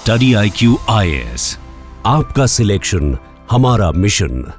Study IQ IAS, आपका selection हमारा mission.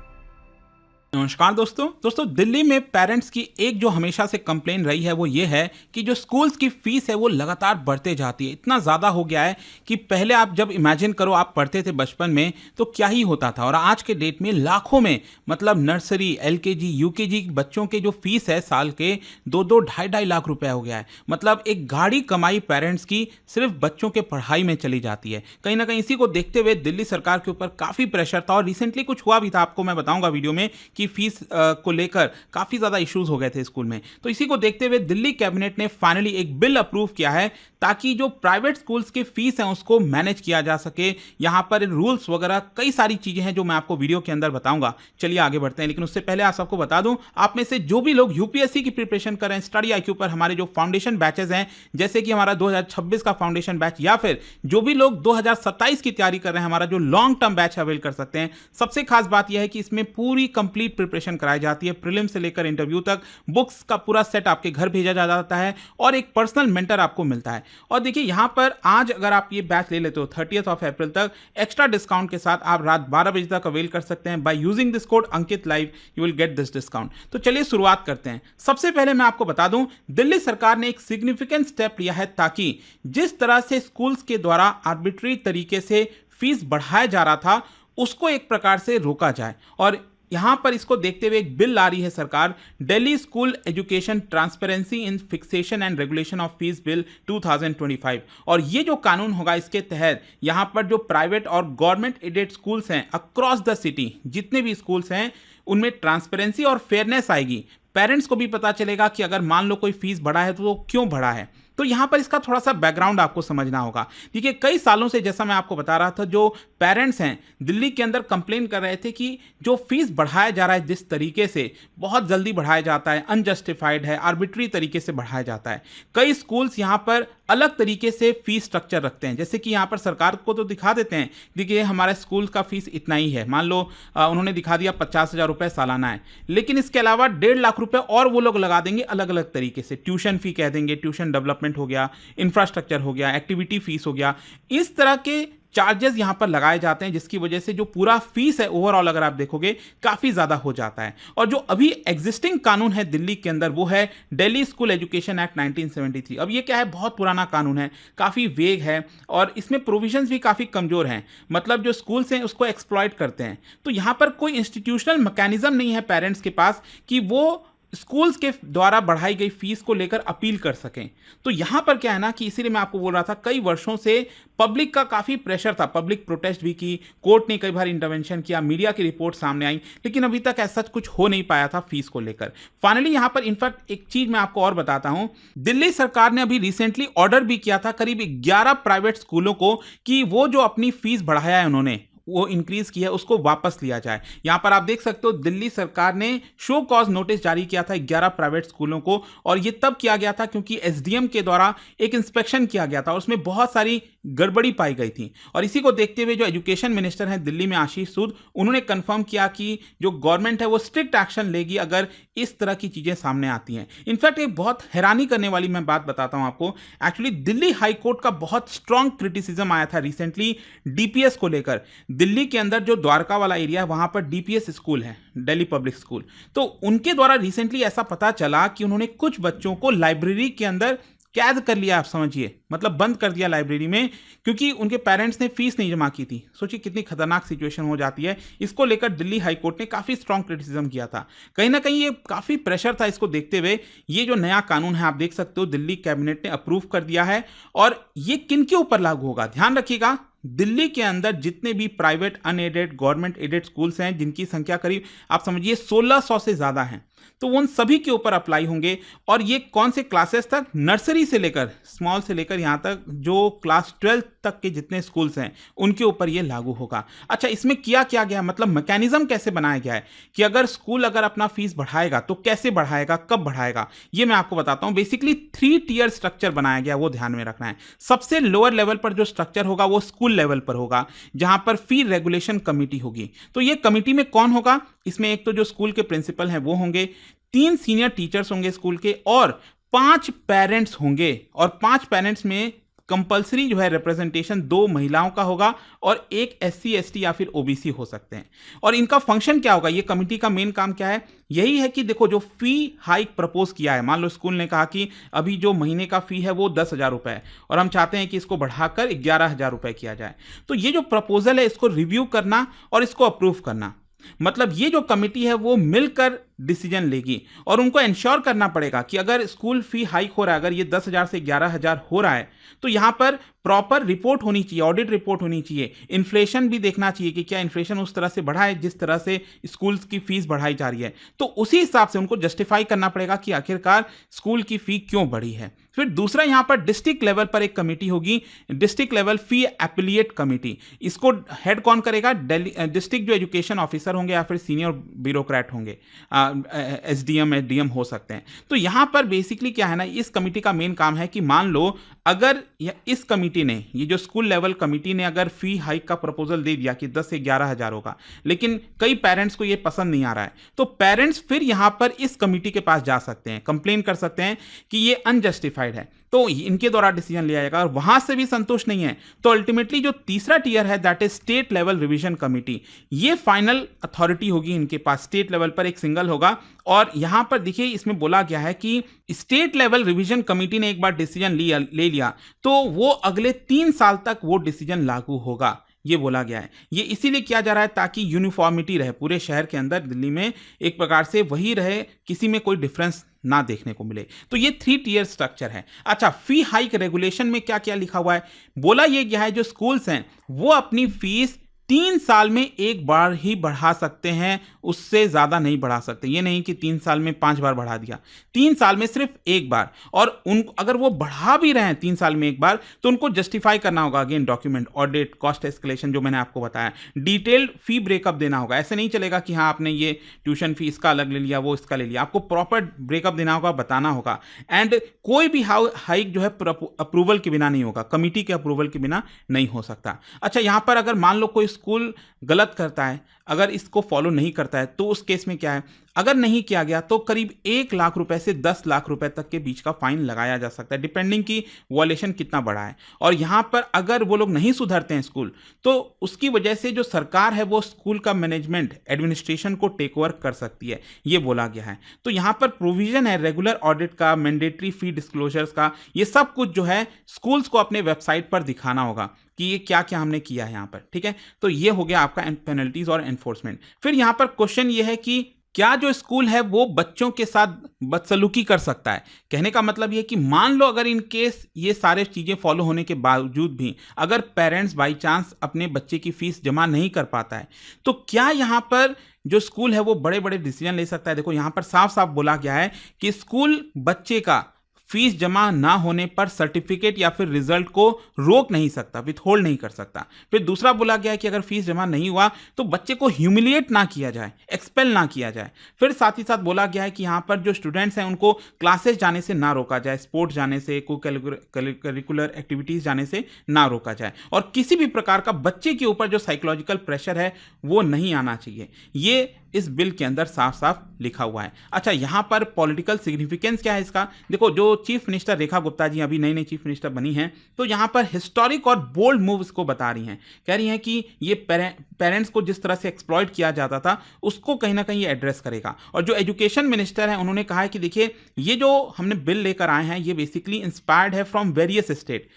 नमस्कार दोस्तों दिल्ली में पेरेंट्स की एक जो हमेशा से कंप्लेन रही है वो ये है कि जो स्कूल्स की फीस है वो लगातार बढ़ते जाती है। इतना ज़्यादा हो गया है कि पहले आप जब इमेजिन करो आप पढ़ते थे बचपन में तो क्या ही होता था, और आज के डेट में लाखों में मतलब नर्सरी LKG UKG बच्चों के जो फीस है साल के 2-2 ढाई लाख रुपए हो गया है। मतलब एक गाड़ी कमाई पेरेंट्स की सिर्फ बच्चों के पढ़ाई में चली जाती है। कहीं ना कहीं इसी को देखते हुए दिल्ली सरकार के ऊपर काफ़ी प्रेशर था और रिसेंटली कुछ हुआ भी था, आपको मैं बताऊंगा वीडियो में कि फीस को लेकर काफी ज्यादा इश्यूज हो गए थे स्कूल में। तो इसी को देखते हुए दिल्ली कैबिनेट ने फाइनली एक बिल अप्रूव किया है ताकि जो प्राइवेट स्कूल्स की फीस है उसको मैनेज किया जा सके। यहां पर रूल्स वगैरह कई सारी चीजें हैं जो मैं आपको वीडियो के अंदर बताऊंगा। चलिए आगे बढ़ते हैं, लेकिन उससे पहले आप सबको बता दूं, आप में से जो भी लोग यूपीएससी की प्रिपरेशन कर रहे हैं स्टडी IQ पर हमारे जो फाउंडेशन बैचेस हैं, जैसे कि हमारा 2026 का फाउंडेशन बैच, या फिर जो भी लोग 2027 की तैयारी कर रहे हैं हमारा जो लॉन्ग टर्म बैच अवेल कर सकते हैं। सबसे खास बात यह है कि इसमें पूरी कंप्लीट प्रिपरेशन कराई जाती है, प्रीलिम से लेकर इंटरव्यू तक। बुक्स का पूरा सेट आपके घर भेजा जाता है और एक पर्सनल मेंटर आपको मिलता है। और देखिए यहां पर आज अगर आप ये बैच ले लेते हो 30th of April तक एक्स्ट्रा डिस्काउंट के साथ आप रात 12 बजे तक अवेल कर सकते हैं। By using this code Ankit live you will get this discount. तो चलिए शुरुआत करते हैं। सबसे पहले मैं आपको बता दूं, दिल्ली सरकार ने एक सिग्निफिकेंट स्टेप लिया है ताकि जिस तरह से स्कूल्स के द्वारा आर्बिट्री तरीके से फीस बढ़ाया जा रहा था उसको एक प्रकार से रोका जाए। और यहां पर इसको देखते हुए एक बिल ला रही है सरकार, Delhi school education transparency in fixation and regulation of fees bill 2025। और ये जो कानून होगा इसके तहत यहां पर जो प्राइवेट और गवर्नमेंट एडेड स्कूल्स हैं अक्रॉस द सिटी, जितने भी स्कूल्स हैं उनमें ट्रांसपेरेंसी और फेयरनेस आएगी। पेरेंट्स को भी पता चलेगा कि अगर मान लो कोई फीस बढ़ा है तो वो क्यों बढ़ा है। तो यहां पर इसका थोड़ा सा बैकग्राउंड आपको समझना होगा। देखिए कई सालों से जैसा मैं आपको बता रहा था, जो पेरेंट्स हैं दिल्ली के अंदर कंप्लेन कर रहे थे कि जो फीस बढ़ाया जा रहा है जिस तरीके से बहुत जल्दी बढ़ाया जाता है, अनजस्टिफाइड है, आर्बिट्री तरीके से बढ़ाया जाता है। कई स्कूल्स यहां पर अलग तरीके से फीस स्ट्रक्चर रखते हैं, जैसे कि यहां पर सरकार को तो दिखा देते हैं, देखिए हमारे स्कूल का फीस इतना ही है, मान लो उन्होंने दिखा दिया 50,000 रुपए सालाना है, लेकिन इसके अलावा 1.5 लाख रुपए और वो लोग लगा देंगे अलग अलग तरीके से। ट्यूशन फी कह देंगे, ट्यूशन डेवलपमेंट हो गया, इंफ्रास्ट्रक्चर हो गया, एक्टिविटी फीस हो गया, इस तरह के चार्जेस यहां पर लगाए जाते हैं, जिसकी वजह से जो पूरा फीस है ओवरऑल अगर आप देखोगे काफी ज्यादा हो जाता है। और जो अभी एग्जिस्टिंग कानून है दिल्ली के अंदर वो है दिल्ली स्कूल एजुकेशन एक्ट 1973। अब ये क्या है, बहुत पुराना कानून है, काफी वेग है और इसमें प्रोविजंस भी काफी कमजोर हैं। मतलब जो स्कूल्स हैं उसको एक्सप्लॉइट करते हैं। तो यहां पर कोई इंस्टीट्यूशनल मैकेनिज्म नहीं है पेरेंट्स के पास कि वो स्कूल्स के द्वारा बढ़ाई गई फीस को लेकर अपील कर सकें। तो यहां पर क्या है ना कि इसीलिए मैं आपको बोल रहा था, कई वर्षों से पब्लिक का काफी प्रेशर था, पब्लिक प्रोटेस्ट भी की, कोर्ट ने कई बार इंटरवेंशन किया, मीडिया की रिपोर्ट सामने आई, लेकिन अभी तक ऐसा कुछ हो नहीं पाया था फीस को लेकर। फाइनली यहां पर इनफैक्ट एक चीज मैं आपको और बताता हूं, दिल्ली सरकार ने अभी रिसेंटली ऑर्डर भी किया था करीब 11 प्राइवेट स्कूलों को कि वो जो अपनी फीस बढ़ाया है उन्होंने, वो इंक्रीज किया है, उसको वापस लिया जाए। यहां पर आप देख सकते हो दिल्ली सरकार ने शो कॉज नोटिस जारी किया था 11 प्राइवेट स्कूलों को, और ये तब किया गया था क्योंकि SDM के द्वारा एक इंस्पेक्शन किया गया था और उसमें बहुत सारी गड़बड़ी पाई गई थी। और इसी को देखते हुए जो एजुकेशन मिनिस्टर हैं दिल्ली में आशीष सूद, उन्होंने कंफर्म किया कि जो गवर्नमेंट है वो स्ट्रिक्ट एक्शन लेगी अगर इस तरह की चीजें सामने आती हैं। इनफैक्ट एक बहुत हैरानी करने वाली मैं बात बताता हूं आपको, एक्चुअली दिल्ली हाई कोर्ट का बहुत स्ट्रांग क्रिटिसिज्म आया था रिसेंटली DPS को लेकर। दिल्ली के अंदर जो द्वारका वाला एरिया है वहां पर DPS स्कूल है, दिल्ली पब्लिक स्कूल, तो उनके द्वारा रिसेंटली ऐसा पता चला कि उन्होंने कुछ बच्चों को लाइब्रेरी के अंदर कैद कर लिया, आप समझिए, मतलब बंद कर दिया लाइब्रेरी में, क्योंकि उनके पेरेंट्स ने फीस नहीं जमा की थी। सोचिए कितनी खतरनाक सिचुएशन हो जाती है। इसको लेकर दिल्ली हाई कोर्ट ने काफी स्ट्रांग क्रिटिसिज्म किया था। कहीं ना कहीं ये काफी प्रेशर था, इसको देखते हुए ये जो नया कानून है आप देख सकते हो दिल्ली कैबिनेट ने अप्रूव कर दिया है। और ये किन के ऊपर लागू होगा, ध्यान रखिएगा, दिल्ली के अंदर जितने भी private unaided government aided schools हैं जिनकी संख्या करीब आप समझिए 1600 से ज्यादा है, तो उन सभी के ऊपर अप्लाई होंगे। और ये कौन से क्लासेस तक, नर्सरी से लेकर स्मॉल से लेकर यहां तक जो क्लास 12 तक के जितने स्कूल्स हैं उनके ऊपर ये लागू होगा। अच्छा, इसमें किया क्या गया, मतलब मैकेनिज्म कैसे बनाया गया है कि अगर स्कूल अगर अपना फीस बढ़ाएगा तो कैसे बढ़ाएगा, कब बढ़ाएगा, ये मैं आपको बताता हूं। बेसिकली 3 टियर स्ट्रक्चर बनाया गया, वो ध्यान में रखना है। सबसे लोअर लेवल पर जो स्ट्रक्चर होगा वो स्कूल लेवल पर होगा, जहां पर फी रेगुलेशन कमेटी होगी। तो ये कमेटी में कौन होगा, इसमें एक तो जो स्कूल के प्रिंसिपल हैं वो होंगे, 3 सीनियर टीचर्स होंगे स्कूल के, और 5 पेरेंट्स होंगे। और 5 पेरेंट्स में कंपलसरी जो है रिप्रेजेंटेशन 2 महिलाओं का होगा और 1 SC ST या फिर OBC हो सकते हैं। और इनका फंक्शन क्या होगा, ये कमिटी का मेन काम क्या है, यही है कि देखो जो फी हाइक प्रपोज किया है, मान लो स्कूल ने कहा कि अभी जो महीने का फी है वो 10,000 रुपए है और हम चाहते हैं कि इसको बढ़ाकर 11,000 रुपए किया जाए, तो ये जो प्रपोजल है इसको रिव्यू करना और इसको अप्रूव करना, मतलब ये जो कमिटी है वो मिलकर डिसीजन लेगी और उनको इंश्योर करना पड़ेगा कि अगर स्कूल फी हाइक हो रहा है, अगर ये 10,000 से 11,000 हो रहा है, तो यहां पर प्रॉपर रिपोर्ट होनी चाहिए, ऑडिट रिपोर्ट होनी चाहिए, इन्फ्लेशन भी देखना चाहिए कि क्या इन्फ्लेशन उस तरह से बढ़ा है जिस तरह से स्कूल्स की फीस बढ़ाई जा रही है, तो उसी हिसाब से उनको जस्टिफाई करना पड़ेगा कि आखिरकार स्कूल की फी क्यों बढ़ी है। फिर दूसरा यहां पर डिस्ट्रिक्ट लेवल पर एक कमेटी होगी, डिस्ट्रिक्ट लेवल फी एपिलिएट कमेटी, इसको हेड कौन करेगा, डिस्ट्रिक्ट जो एजुकेशन ऑफिसर होंगे या फिर सीनियर ब्यूरोक्रेट होंगे, SDM SDM हो सकते हैं। तो यहां पर बेसिकली क्या है ना, इस कमेटी का मेन काम है कि मान लो अगर इस कमेटी ने, ये जो स्कूल लेवल कमेटी ने अगर फी हाइक का प्रपोजल दे दिया कि 10 से 11,000 होगा, लेकिन कई पेरेंट्स को ये पसंद नहीं आ रहा है, तो पेरेंट्स फिर यहां पर इस कमेटी के पास जा सकते हैं, कंप्लेन कर सकते हैं कि ये अनजस्टिफाइड है, तो इनके द्वारा डिसीजन लिया जाएगा और वहां से भी संतुष्ट नहीं है तो अल्टीमेटली जो तीसरा टीयर है that is state level revision committee, ये फाइनल अथॉरिटी होगी इनके पास, स्टेट लेवल पर एक सिंगल होगा। और यहां पर देखिए इसमें बोला गया है कि स्टेट लेवल रिवीजन कमेटी ने एक बार डिसीजन ले लिया तो वो अगले 3 साल तक वो डिसीजन लागू होगा, ये बोला गया है। ये इसीलिए किया जा रहा है ताकि यूनिफॉर्मिटी रहे पूरे शहर के अंदर, दिल्ली में एक प्रकार से वही रहे, किसी में कोई डिफरेंस ना देखने को मिले। तो ये 3 टीयर स्ट्रक्चर है। अच्छा, फी हाइक रेगुलेशन में क्या क्या लिखा हुआ है, बोला ये गया है जो स्कूल्स हैं वो अपनी फीस 3 साल में एक बार ही बढ़ा सकते हैं, उससे ज्यादा नहीं बढ़ा सकते। ये नहीं कि 3 साल में 5 बार बढ़ा दिया, 3 साल में सिर्फ एक बार। और अगर वो बढ़ा भी रहे हैं 3 साल में एक बार तो उनको जस्टिफाई करना होगा, again document, audit, cost escalation जो मैंने आपको बताया, डिटेल्ड फी ब्रेकअप देना होगा। ऐसे नहीं चलेगा कि हाँ आपने ये ट्यूशन फी इसका अलग ले लिया, वो इसका ले लिया, आपको प्रॉपर ब्रेकअप देना होगा, बताना होगा। एंड कोई भी हाइक जो है अप्रूवल के बिना नहीं होगा, कमिटी के अप्रूवल के बिना नहीं हो सकता। अच्छा, यहां पर अगर मान लो कोई स्कूल गलत करता है, अगर इसको फॉलो नहीं करता है तो उस केस में क्या है, अगर नहीं किया गया तो करीब 1 लाख रुपए से 10 लाख रुपए तक के बीच का फाइन लगाया जा सकता है, डिपेंडिंग की वॉलेशन कितना बड़ा है। और यहां पर अगर वो लोग नहीं सुधरते हैं स्कूल, तो उसकी वजह से जो सरकार है वो स्कूल का मैनेजमेंट, एडमिनिस्ट्रेशन को टेक ओवर कर सकती है, ये बोला गया है। तो यहां पर प्रोविजन है रेगुलर ऑडिट का, मैंडेटरी फी डिस्क्लोजर्स का, ये सब कुछ जो है स्कूल्स को अपने वेबसाइट पर दिखाना होगा कि ये क्या क्या हमने किया है यहाँ पर, ठीक है। तो ये हो गया आपका पेनल्टीज और एनफोर्समेंट। फिर यहाँ पर क्वेश्चन ये है कि क्या जो स्कूल है वो बच्चों के साथ बदसलूकी कर सकता है। कहने का मतलब ये कि मान लो अगर इन केस ये सारे चीज़ें फॉलो होने के बावजूद भी अगर पेरेंट्स बाई चांस अपने बच्चे की फीस जमा नहीं कर पाता है, तो क्या यहाँ पर जो स्कूल है वो बड़े बड़े डिसीजन ले सकता है। देखो यहाँ पर साफ साफ बोला गया है कि स्कूल बच्चे का फीस जमा ना होने पर सर्टिफिकेट या फिर रिजल्ट को रोक नहीं सकता, विथहोल्ड नहीं कर सकता। फिर दूसरा बोला गया है कि अगर फीस जमा नहीं हुआ तो बच्चे को ह्यूमिलिएट ना किया जाए, एक्सपेल ना किया जाए। फिर साथ ही साथ बोला गया है कि यहाँ पर जो स्टूडेंट्स हैं उनको क्लासेस जाने से ना रोका जाए, स्पोर्ट्स जाने से, को करिकुलर एक्टिविटीज जाने से ना रोका जाए, और किसी भी प्रकार का बच्चे के ऊपर जो साइकोलॉजिकल प्रेशर है वो नहीं आना चाहिए। ये इस बिल के अंदर साफ साफ लिखा हुआ है। अच्छा, यहां पर पॉलिटिकल सिग्निफिकेंस क्या है इसका, देखो जो चीफ मिनिस्टर रेखा गुप्ता जी अभी नई नई चीफ मिनिस्टर बनी हैं, तो यहां पर हिस्टोरिक और बोल्ड मूव्स को बता रही हैं, कह रही हैं कि ये पेरेंट्स को जिस तरह से एक्सप्लॉइट किया जाता था उसको कहीं ना कहीं ये एड्रेस करेगा। और जो एजुकेशन मिनिस्टर है उन्होंने कहा है कि देखिए ये जो हमने बिल लेकर आए हैं ये बेसिकली इंस्पायर्ड है फ्रॉम वेरियस स्टेट,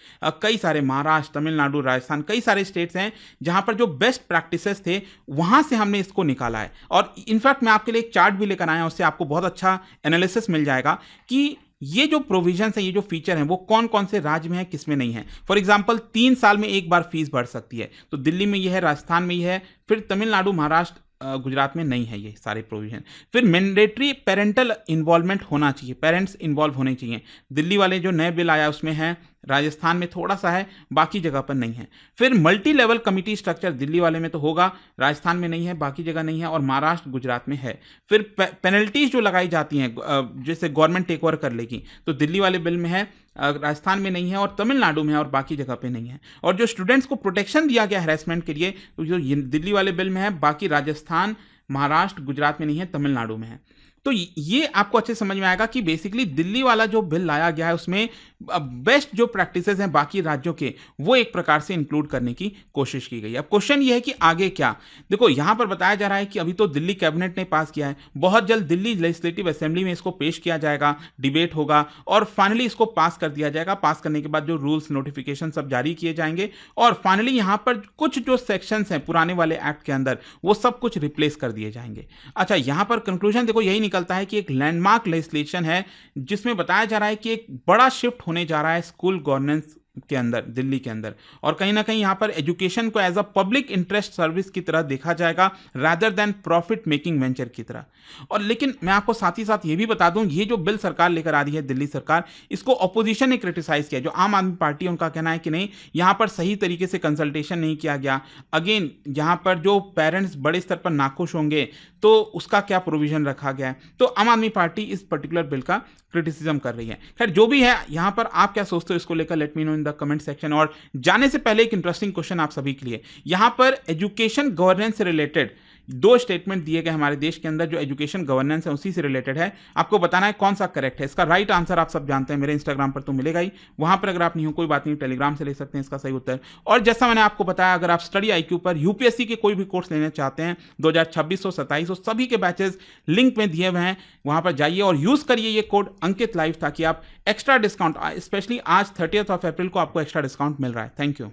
कई सारे, महाराष्ट्र, तमिलनाडु, राजस्थान, कई सारे स्टेट्स हैं जहां पर जो बेस्ट प्रैक्टिसेस थे वहां से हमने इसको निकाला है। और इनफैक्ट मैं आपके लिए एक चार्ट भी लेकर आया हूं, उससे आपको बहुत अच्छा एनालिसिस मिल जाएगा कि ये जो प्रोविजंस हैं, ये जो फीचर हैं वो कौन कौन से राज्य में है, किस में नहीं है। फॉर एग्जांपल 3 साल में एक बार फीस बढ़ सकती है, तो दिल्ली में ये है, राजस्थान में ये है, फिर तमिलनाडु, महाराष्ट्र, गुजरात में नहीं है ये सारे प्रोविजन। फिर मैंडेटरी पेरेंटल इन्वॉल्वमेंट होना चाहिए, पेरेंट्स इन्वॉल्व होने चाहिए, दिल्ली वाले जो नए बिल आया उसमें है, राजस्थान में थोड़ा सा है, बाकी जगह पर नहीं है। फिर multi level committee structure Delhi वाले में तो होगा, राजस्थान में नहीं है, बाकी जगह नहीं है, और महाराष्ट्र, गुजरात में है। फिर पेनल्टीज जो लगाई जाती हैं जैसे गवर्नमेंट टेक ओवर कर लेगी, तो दिल्ली वाले बिल में है, राजस्थान में नहीं है, और तमिलनाडु में है, और बाकी जगह पे नहीं है। और जो स्टूडेंट्स को प्रोटेक्शन दिया गया हैरेसमेंट के लिए, तो जो दिल्ली वाले बिल में है, बाकी राजस्थान, महाराष्ट्र, गुजरात में नहीं है, तमिलनाडु में है। तो ये आपको अच्छे समझ में आएगा कि बेसिकली दिल्ली वाला जो बिल लाया गया है उसमें बेस्ट जो प्रैक्टिसेस हैं बाकी राज्यों के वो एक प्रकार से इंक्लूड करने की कोशिश की गई है। अब क्वेश्चन ये है कि आगे क्या? देखो यहाँ पर बताया जा रहा है कि अभी तो दिल्ली कैबिनेट ने पास किया है, बहुत जल्द दिल्ली लेजिस्लेटिव असेंबली में इसको पेश किया जाएगा, डिबेट होगा और फाइनली इसको पास कर दिया जाएगा। पास करने के बाद जो रूल्स नोटिफिकेशन सब जारी किए जाएंगे और फाइनली यहाँ पर कुछ जो सेक्शंस हैं पुराने वाले एक्ट के अंदर वो सब कुछ रिप्लेस कर दिए जाएंगे। अच्छा, यहाँ पर कंक्लूजन देखो यही निकलता है कि एक लैंडमार्क लेजिस्लेशन है जिसमें बताया जा रहा है कि एक बड़ा शिफ्ट होने जा रहा है स्कूल गवर्नेंस के अंदर, दिल्ली के अंदर, और कहीं ना कहीं यहां पर एजुकेशन को as a public interest service की तरह देखा जाएगा rather than profit making venture की तरह। और लेकिन मैं आपको साथ ही साथ ये भी बता दूं, ये जो बिल सरकार लेकर आ रही है दिल्ली सरकार, इसको ऑपोजिशन ने क्रिटिसाइज किया। जो आम आदमी पार्टी है उनका कहना है कि नहीं, यहां पर सही तरीके से कंसल्टेशन नहीं किया गया। अगेन यहां पर जो पेरेंट्स बड़े स्तर पर नाखुश होंगे तो उसका क्या प्रोविजन रखा गया है। तो आम आदमी पार्टी इस पर्टिकुलर बिल का क्रिटिसिज्म कर रही है। खैर जो भी है, यहां पर आप क्या सोचते हो इसको लेकर, let me know in the comment section. और जाने से पहले एक इंटरेस्टिंग क्वेश्चन आप सभी के लिए, यहां पर एजुकेशन गवर्नेंस से रिलेटेड 2 स्टेटमेंट दिए गए हमारे देश के अंदर जो एजुकेशन गवर्नेंस है उसी से रिलेटेड है। आपको बताना है कौन सा करेक्ट है। इसका राइट आंसर आप सब जानते हैं, मेरे इंस्टाग्राम पर तो मिलेगा ही, वहां पर अगर आप नहीं हो कोई बात नहीं, टेलीग्राम से ले सकते हैं इसका सही उत्तर। और जैसा मैंने आपको बताया, अगर आप स्टडी IQ पर यूपीएससी के कोई भी कोर्स लेना चाहते हैं 2026 हो 27 हो, सभी के बैचेस लिंक में दिए हुए हैं, वहां पर जाइए और यूज करिए ये कोड अंकित लाइव, ताकि आप एक्स्ट्रा डिस्काउंट, स्पेशली आज 30 अप्रैल को आपको एक्स्ट्रा डिस्काउंट मिल रहा है। Thank you.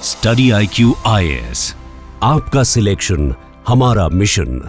Study IQ IAS, आपका सिलेक्शन हमारा मिशन।